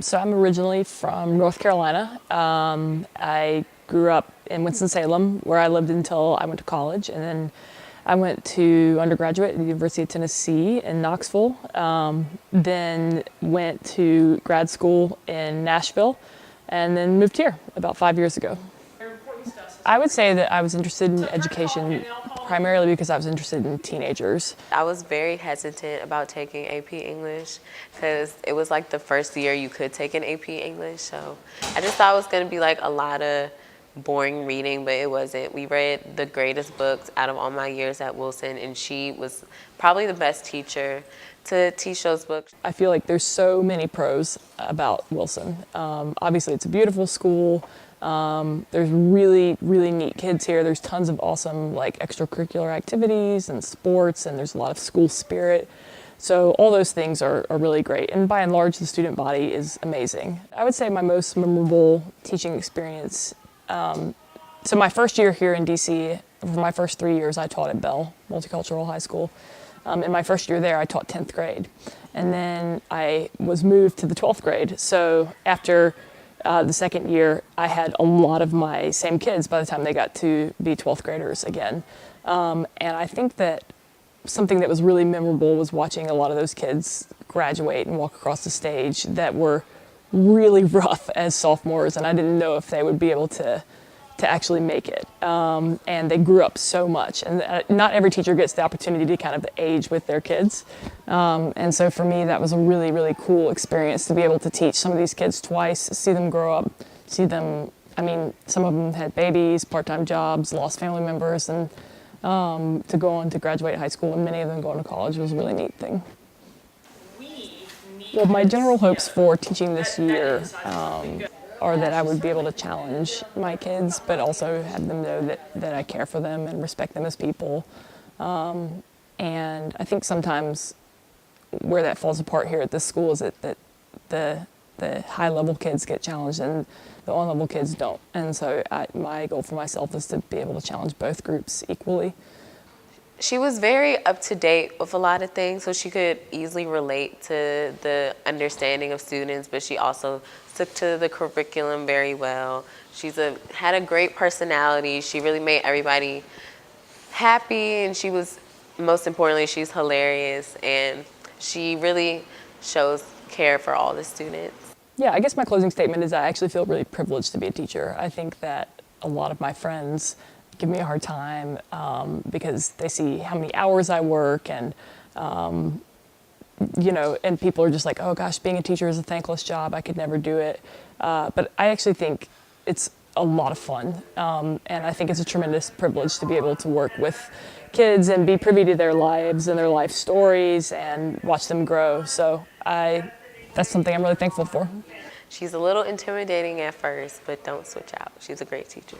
So I'm originally from North Carolina. I grew up in Winston-Salem, where I lived until I went to college, and then I went to undergraduate at the University of Tennessee in Knoxville, then went to grad school in Nashville, and then moved here about 5 years ago. I would say that I was interested in education primarily because I was interested in teenagers. I was very hesitant about taking AP English because it was like the first year you could take an AP English. So I just thought it was going to be like a lot of boring reading, but it wasn't. We read the greatest books out of all my years at Wilson, and she was probably the best teacher to teach those books. I feel like there's so many pros about Wilson. Obviously, it's a beautiful school. There's really, really neat kids here. There's tons of awesome like extracurricular activities and sports, and there's a lot of school spirit. So all those things are really great. And by and large, the student body is amazing. I would say my most memorable teaching experience, so my first year here in DC, for my first 3 years, I taught at Bell Multicultural High School. In my first year there, I taught 10th grade. And then I was moved to the 12th grade. So after the second year, I had a lot of my same kids by the time they got to be 12th graders again. And I think that something that was really memorable was watching a lot of those kids graduate and walk across the stage that were really rough as sophomores, and I didn't know if they would be able to actually make it. And they grew up so much, and not every teacher gets the opportunity to kind of age with their kids. And so for me, that was a really, really cool experience to be able to teach some of these kids twice, see them grow up, see them, I mean, some of them had babies, part-time jobs, lost family members, and to go on to graduate high school, and many of them going to college was a really neat thing. Well, my general hopes for teaching this year are that I would be able to challenge my kids, but also have them know that I care for them and respect them as people. And I think sometimes where that falls apart here at this school is that the high-level kids get challenged and the on-level kids don't. And so my goal for myself is to be able to challenge both groups equally. She was very up-to-date with a lot of things, so she could easily relate to the understanding of students, but she also took to the curriculum very well. Had a great personality. She really made everybody happy, and most importantly, she's hilarious, and she really shows care for all the students. Yeah, I guess my closing statement is I actually feel really privileged to be a teacher. I think that a lot of my friends give me a hard time because they see how many hours I work, and you know, and people are just like, oh gosh, being a teacher is a thankless job, I could never do it. But I actually think it's a lot of fun, and I think it's a tremendous privilege to be able to work with kids and be privy to their lives and their life stories and watch them grow. So that's something I'm really thankful for. She's a little intimidating at first, but don't switch out. She's a great teacher.